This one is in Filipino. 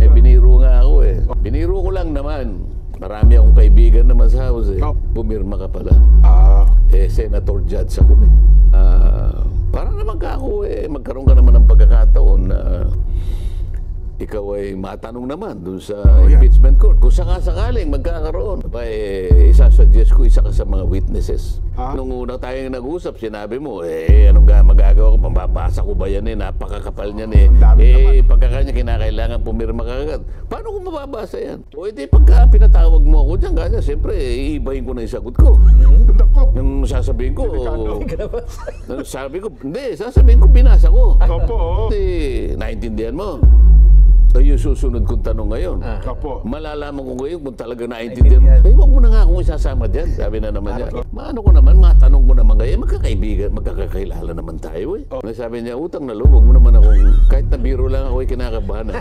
Eh, biniro nga ako eh. Biniro ko lang naman. Marami akong kaibigan naman sa house eh. Pumirma ka pala. Eh, senator judge ako eh. Para naman ka ako eh, magkaroon ka naman ng pagkakataon na ikaw ay matanong naman dun sa impeachment court. Kung sakasakaling magkakaroon, isasuggest ko isa ka sa mga witnesses. Nung una tayong nag-usap, sinabi mo, anong magagawa ko? Mababasa ko ba yan eh? Napakakapal niyan eh. Pagkakanya kinakailangan pumirma ka agad. Paano ko mababasa yan? O edi pagka pinatawag mo ako dyan, ganyan, siyempre, iibahin ko na yung sagot ko. Yung sasabihin ko, sasabihin ko, binasa ko. Hindi, naintindihan mo. Yung susunod kong tanong ngayon, malalaman ko ngayon kung talaga naintindihan mo. Huwag mo na nga akong isasama dyan. Sabi na naman niya. Maano ko naman, matanong ko naman ngayon, magkakaibigan, magkakakilala naman tayo eh. Sabi niya, utang na loob, huwag mo naman akong, kahit na biro lang ako, kinakabahan.